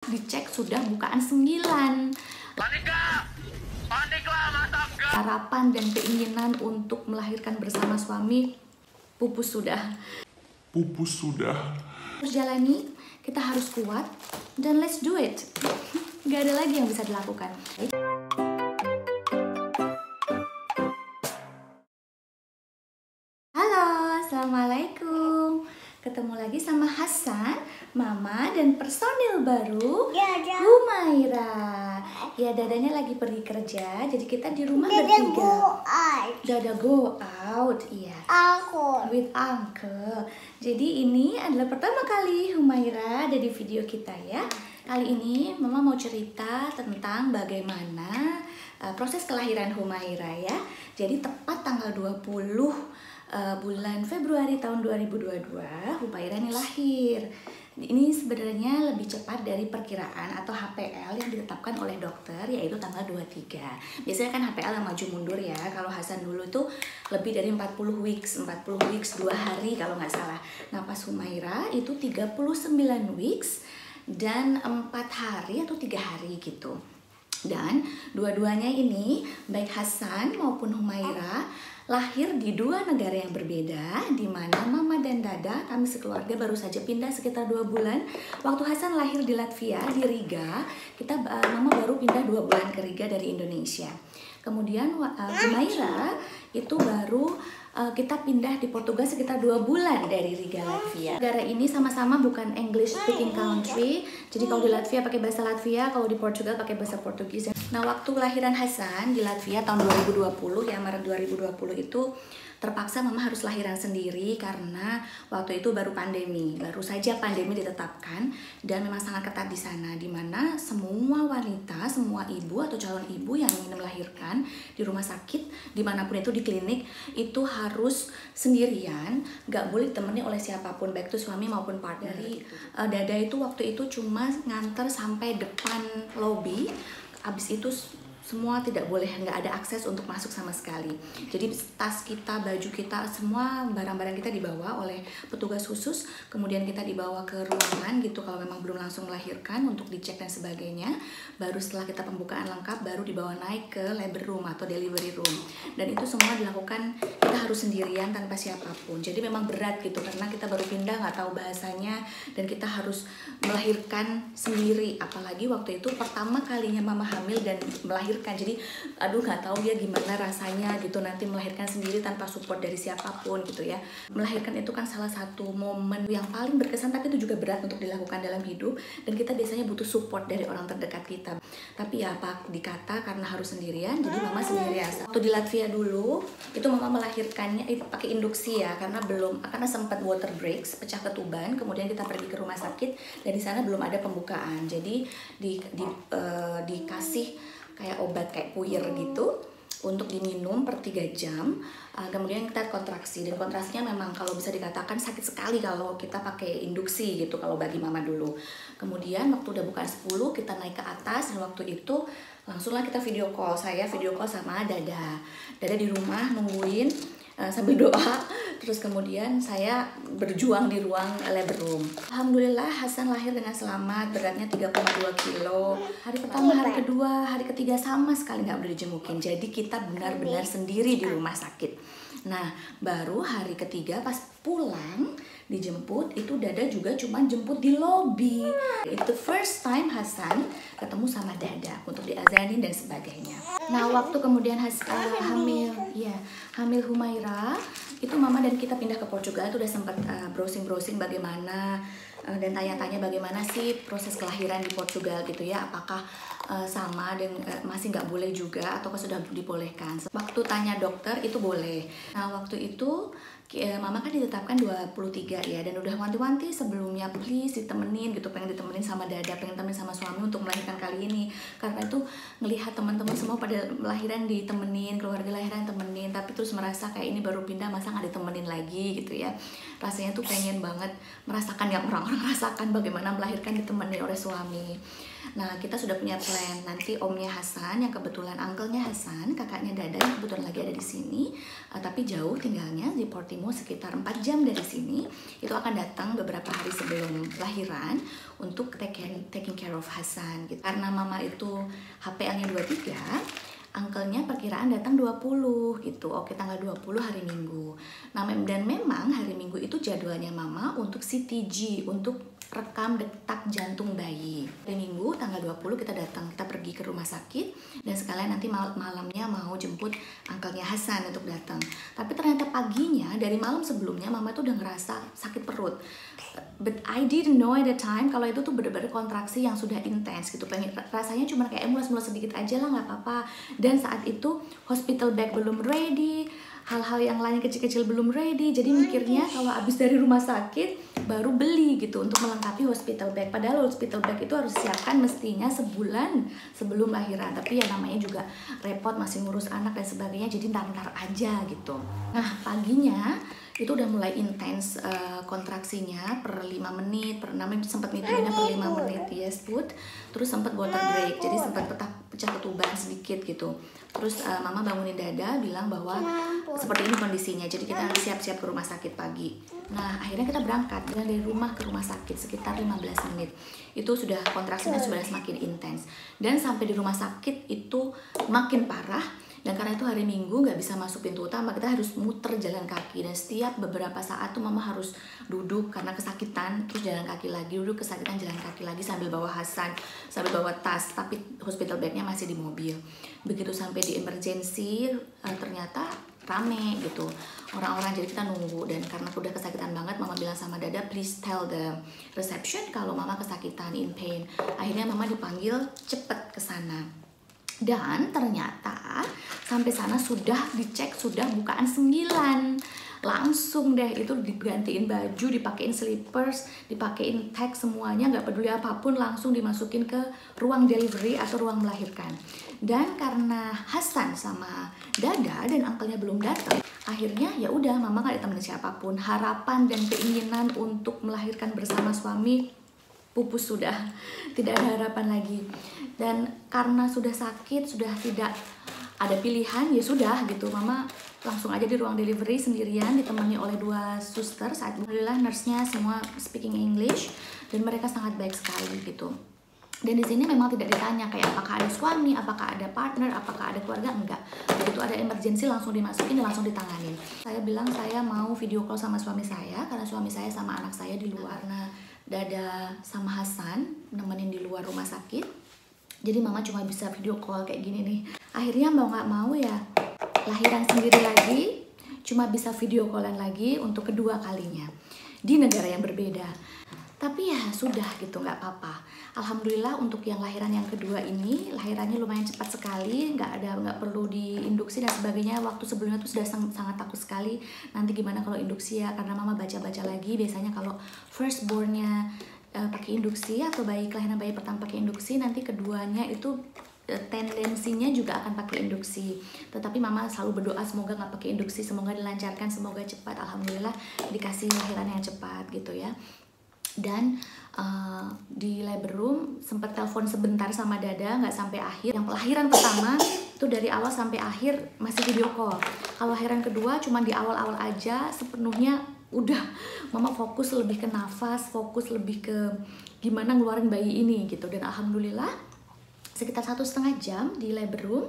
Dicek sudah bukaan 9. Paniklah, masa enggak? Harapan dan keinginan untuk melahirkan bersama suami pupus sudah. Harus jalani, kita harus kuat, dan let's do it. Gak ada lagi yang bisa dilakukan. Halo, assalamualaikum. Ketemu lagi sama Hasan, Mama, dan personil baru Humaira. Ya, dadanya lagi pergi kerja, jadi kita di rumah bertiga. Dada go out, iya. With uncle. Jadi ini adalah pertama kali Humaira ada di video kita ya. Kali ini Mama mau cerita tentang bagaimana proses kelahiran Humaira ya. Jadi tepat tanggal 20 bulan Februari tahun 2022 Humaira ini lahir. Ini sebenarnya lebih cepat dari perkiraan atau HPL yang ditetapkan oleh dokter, yaitu tanggal 23. Biasanya kan HPL yang maju mundur ya. Kalau Hasan dulu itu lebih dari 40 weeks 2 hari kalau nggak salah. Nah pas Humaira itu 39 weeks dan 4 hari atau 3 hari gitu. Dan dua-duanya ini baik Hasan maupun Humaira lahir di 2 negara yang berbeda, di mana Mama dan Dada kami sekeluarga baru saja pindah sekitar 2 bulan. Waktu Hasan lahir di Latvia, di Riga, Mama baru pindah 2 bulan ke Riga dari Indonesia. Kemudian Humaira itu baru kita pindah di Portugal sekitar 2 bulan dari Riga, Latvia. Negara ini sama-sama bukan English speaking country. Jadi kalau di Latvia pakai bahasa Latvia, kalau di Portugal pakai bahasa Portugis. Nah, waktu kelahiran Hasan di Latvia tahun 2020 ya, Maret 2020 itu terpaksa Mama harus lahiran sendiri karena waktu itu baru saja pandemi ditetapkan dan memang sangat ketat di sana, di mana semua wanita, semua ibu atau calon ibu yang ingin melahirkan di rumah sakit dimanapun itu, di klinik, itu harus sendirian, gak boleh ditemani oleh siapapun, baik itu suami maupun partner. Dada itu waktu itu cuma nganter sampai depan lobi, abis itu semua tidak boleh, nggak ada akses untuk masuk sama sekali. Jadi tas kita, baju kita, semua barang-barang kita dibawa oleh petugas khusus, kemudian kita dibawa ke ruangan gitu kalau memang belum langsung melahirkan untuk dicek dan sebagainya. Baru setelah kita pembukaan lengkap, baru dibawa naik ke labor room atau delivery room. Dan itu semua dilakukan, kita harus sendirian tanpa siapapun. Jadi memang berat gitu karena kita baru pindah, nggak tahu bahasanya, dan kita harus melahirkan sendiri. Apalagi waktu itu pertama kalinya Mama hamil dan melahirkan. Jadi aduh nggak tahu ya gimana rasanya gitu nanti melahirkan sendiri tanpa support dari siapapun gitu ya. Melahirkan itu kan salah satu momen yang paling berkesan, tapi itu juga berat untuk dilakukan dalam hidup, dan kita biasanya butuh support dari orang terdekat kita. Tapi ya apa dikata, karena harus sendirian, jadi Mama sendirian. Waktu di Latvia dulu itu Mama melahirkannya pakai induksi ya, karena sempat water breaks, pecah ketuban, kemudian kita pergi ke rumah sakit dan di sana belum ada pembukaan. Jadi dikasih kayak obat kayak puyer gitu untuk diminum per 3 jam. Kemudian kita kontraksi, dan kontraksinya memang kalau bisa dikatakan sakit sekali kalau kita pakai induksi gitu kalau bagi Mama dulu. Kemudian waktu udah bukan 10 kita naik ke atas, dan waktu itu langsunglah kita video call. Saya video call sama Dada di rumah nungguin sambil doa. Terus kemudian saya berjuang di ruang labor room. Alhamdulillah Hasan lahir dengan selamat, beratnya 3,2 kilo. Hari pertama, hari kedua, hari ketiga sama sekali nggak boleh dijemukin. Jadi kita benar-benar sendiri di rumah sakit. Nah, baru hari ketiga pas pulang dijemput, itu Dada juga cuma jemput di lobi. Itu first time Hasan ketemu sama Dada untuk diazanin dan sebagainya. Nah, waktu kemudian hamil Humaira, itu Mama dan kita pindah ke Portugal, itu udah sempat browsing bagaimana dan tanya-tanya bagaimana sih proses kelahiran di Portugal gitu ya, apakah sama dan masih nggak boleh juga ataukah sudah dibolehkan. Waktu tanya dokter itu boleh. Nah waktu itu Mama kan ditetapkan 23 ya, dan udah wanti-wanti sebelumnya, please ditemenin gitu, pengen ditemenin sama Dada, pengen temenin sama suami untuk melahirkan kali ini, karena itu ngelihat teman-teman semua pada lahiran ditemenin, keluarga lahiran temenin, tapi terus merasa kayak ini baru pindah masa nggak ditemenin lagi gitu ya. Rasanya tuh pengen banget merasakan yang orang-orang rasakan, bagaimana melahirkan ditemani oleh suami. Nah kita sudah punya plan, nanti omnya Hasan yang kebetulan uncle-nya Hasan, kakaknya Dada yang kebetulan lagi ada di sini, tapi jauh tinggalnya di Portimao Timur sekitar 4 jam dari sini. Itu akan datang beberapa hari sebelum lahiran untuk taking care of Hasan gitu. Karena mama itu HPL-nya 23, uncle-nya perkiraan datang 20 gitu. Oke, tanggal 20 hari Minggu. Nah, dan memang hari Minggu itu jadwalnya mama untuk CTG, untuk rekam detak jantung bayi. Hari Minggu tanggal 20 kita datang, kita pergi ke rumah sakit dan sekalian nanti malamnya mau jemput uncle-nya Hasan untuk datang. Tapi ternyata paginya dari malam sebelumnya mama tuh udah ngerasa sakit perut. But I didn't know at the time kalau itu tuh bener-bener kontraksi yang sudah intens gitu. Rasanya cuma kayak mulas-mulas sedikit aja lah, nggak apa-apa. Dan saat itu hospital bag belum ready, hal-hal yang lain kecil-kecil belum ready. Jadi mikirnya kalau abis dari rumah sakit baru beli gitu untuk melengkapi hospital bag. Padahal hospital bag itu harus siapkan mestinya sebulan sebelum lahiran. Tapi ya namanya juga repot, masih ngurus anak dan sebagainya. Jadi ntar-ntar aja gitu. Nah, paginya itu udah mulai intens kontraksinya per 5 menit, per 6 menit, sempat ngitungnya per 5 menit, yes put. Terus sempat water break, jadi sempat pecah ketuban sedikit gitu. Terus mama bangunin Dada bilang bahwa seperti ini kondisinya, jadi kita harus siap-siap ke rumah sakit pagi. Nah, akhirnya kita berangkat dari rumah ke rumah sakit sekitar 15 menit. Itu sudah kontraksinya sudah semakin intens. Dan sampai di rumah sakit itu makin parah. Dan karena itu hari Minggu nggak bisa masuk pintu utama, kita harus muter jalan kaki. Dan setiap beberapa saat tuh mama harus duduk karena kesakitan, terus jalan kaki lagi, duduk kesakitan, jalan kaki lagi sambil bawa Hasan, sambil bawa tas, tapi hospital bagnya masih di mobil. Begitu sampai di emergency, ternyata rame gitu orang-orang, jadi kita nunggu. Dan karena udah kesakitan banget, mama bilang sama Dada, please tell the reception kalau mama kesakitan, in pain. Akhirnya mama dipanggil cepet ke sana. Dan ternyata sampai sana sudah dicek, sudah bukaan 9. Langsung deh itu digantiin baju, dipakein slippers, dipakein tag semuanya, nggak peduli apapun, langsung dimasukin ke ruang delivery atau ruang melahirkan. Dan karena Hasan sama Dada dan uncle-nya belum datang, akhirnya ya udah mama nggak ditemenin siapapun. Harapan dan keinginan untuk melahirkan bersama suami pupus sudah, tidak ada harapan lagi. Dan karena sudah sakit, sudah tidak ada pilihan, ya sudah gitu, mama langsung aja di ruang delivery sendirian, ditemani oleh 2 suster. Saat alhamdulillah nurse-nya semua speaking English dan mereka sangat baik sekali gitu. Dan di sini memang tidak ditanya kayak apakah ada suami, apakah ada partner, apakah ada keluarga, enggak. Begitu ada emergency langsung dimasukin, langsung ditanganin. Saya bilang saya mau video call sama suami saya karena suami saya sama anak saya di luar. Nah, Dada sama Hasan nemenin di luar rumah sakit. Jadi mama cuma bisa video call kayak gini nih. Akhirnya mau nggak mau ya lahiran sendiri lagi, cuma bisa video callan lagi untuk kedua kalinya di negara yang berbeda. Tapi ya sudah gitu, nggak apa-apa. Alhamdulillah untuk yang lahiran yang kedua ini, lahirannya lumayan cepat sekali, nggak perlu diinduksi dan sebagainya. Waktu sebelumnya tuh sudah sangat takut sekali. Nanti gimana kalau induksi ya? Karena mama baca-baca lagi, biasanya kalau firstborn-nya pakai induksi atau kelahiran bayi pertama pakai induksi, nanti keduanya itu tendensinya juga akan pakai induksi. Tetapi mama selalu berdoa semoga nggak pakai induksi, semoga dilancarkan, semoga cepat. Alhamdulillah dikasih lahiran yang cepat gitu ya. Dan di labor room sempat telepon sebentar sama Dada, nggak sampai akhir. Yang lahiran pertama itu dari awal sampai akhir masih video call. Kalau lahiran kedua cuma di awal-awal aja, sepenuhnya udah mama fokus lebih ke nafas, fokus lebih ke gimana ngeluarin bayi ini gitu. Dan alhamdulillah sekitar 1,5 jam di labor room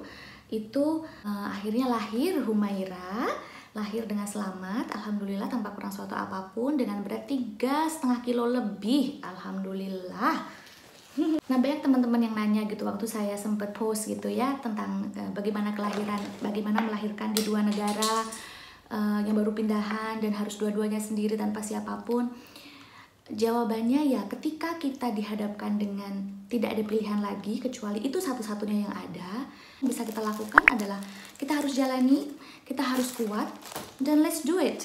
itu akhirnya lahir Humaira. Lahir dengan selamat, alhamdulillah, tanpa kurang suatu apapun, dengan berat 3,5 kilo lebih, alhamdulillah. Nah, banyak teman-teman yang nanya gitu waktu saya sempat post gitu ya tentang bagaimana kelahiran, bagaimana melahirkan di 2 negara yang baru pindahan dan harus dua-duanya sendiri tanpa siapapun. Jawabannya ya ketika kita dihadapkan dengan tidak ada pilihan lagi kecuali itu satu-satunya yang ada, bisa kita lakukan adalah kita harus jalani, kita harus kuat, dan let's do it.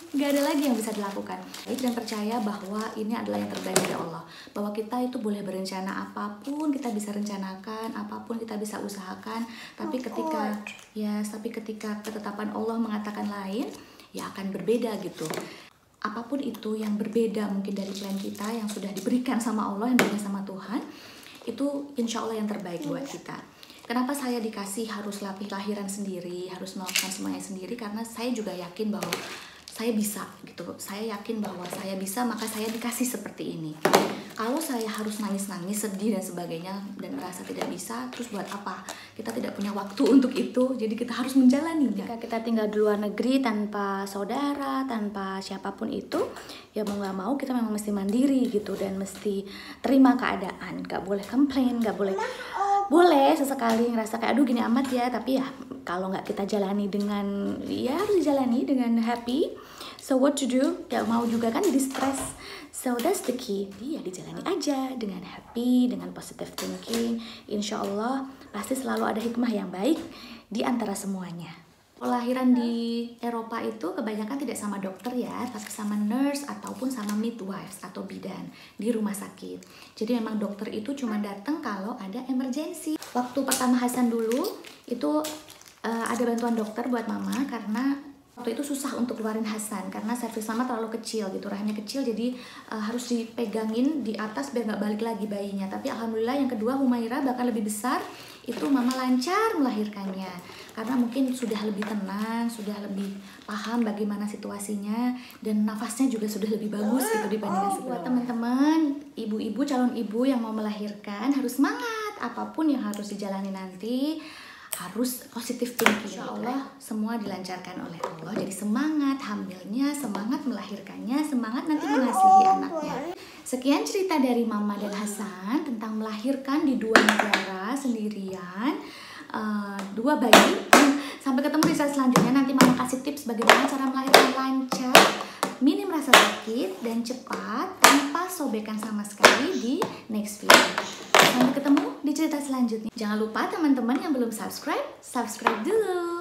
Gak ada lagi yang bisa dilakukan. Dan percaya bahwa ini adalah yang terbaik dari Allah. Bahwa kita itu boleh berencana apapun, kita bisa rencanakan, apapun kita bisa usahakan. Tapi ketika ketetapan Allah mengatakan lain, ya akan berbeda gitu. Apapun itu yang berbeda mungkin dari plan kita yang sudah diberikan sama Allah, yang diberikan sama Tuhan, itu insya Allah yang terbaik buat kita. Kenapa saya dikasih harus lahiran sendiri, harus melakukan semuanya sendiri? Karena saya juga yakin bahwa saya bisa gitu. Saya yakin bahwa saya bisa, maka saya dikasih seperti ini. Kalau saya harus nangis-nangis, sedih dan sebagainya dan merasa tidak bisa, terus buat apa? Kita tidak punya waktu untuk itu, jadi kita harus menjalani. Jika kita tinggal di luar negeri tanpa saudara, tanpa siapapun itu, ya mau nggak mau kita memang mesti mandiri gitu dan mesti terima keadaan. Nggak boleh komplain, nggak boleh. Boleh sesekali ngerasa kayak aduh gini amat ya, tapi ya kalau nggak kita jalani dengan, ya harus dijalani dengan happy. So what to do? Gak mau juga kan jadi stres. So that's the key. Ya dijalani aja dengan happy, dengan positive thinking. Insya Allah pasti selalu ada hikmah yang baik di antara semuanya. Kelahiran di Eropa itu kebanyakan tidak sama dokter ya, tapi sama nurse ataupun sama midwives atau bidan di rumah sakit. Jadi memang dokter itu cuma datang kalau ada emergensi. Waktu pertama Hasan dulu itu ada bantuan dokter buat mama karena waktu itu susah untuk keluarin Hasan karena servis mama terlalu kecil gitu, rahimnya kecil, jadi harus dipegangin di atas biar nggak balik lagi bayinya. Tapi alhamdulillah yang kedua Humaira bahkan lebih besar, itu mama lancar melahirkannya karena mungkin sudah lebih tenang, sudah lebih paham bagaimana situasinya dan nafasnya juga sudah lebih bagus gitu dibandingkan sebelumnya. Teman-teman, ibu-ibu, calon ibu yang mau melahirkan harus semangat, apapun yang harus dijalani nanti harus positif thinking. Insya Allah semua dilancarkan oleh Allah. Jadi semangat hamilnya, semangat melahirkannya, semangat nanti mengasihi anaknya. Sekian cerita dari Mama dan Hasan tentang melahirkan di 2 negara sendirian, 2 bayi. Sampai ketemu di slide selanjutnya. Nanti Mama kasih tips bagaimana cara melahirkan lancar, minim rasa sakit dan cepat tanpa sobekan sama sekali di next video. Sampai ketemu di cerita selanjutnya. Jangan lupa teman-teman yang belum subscribe dulu.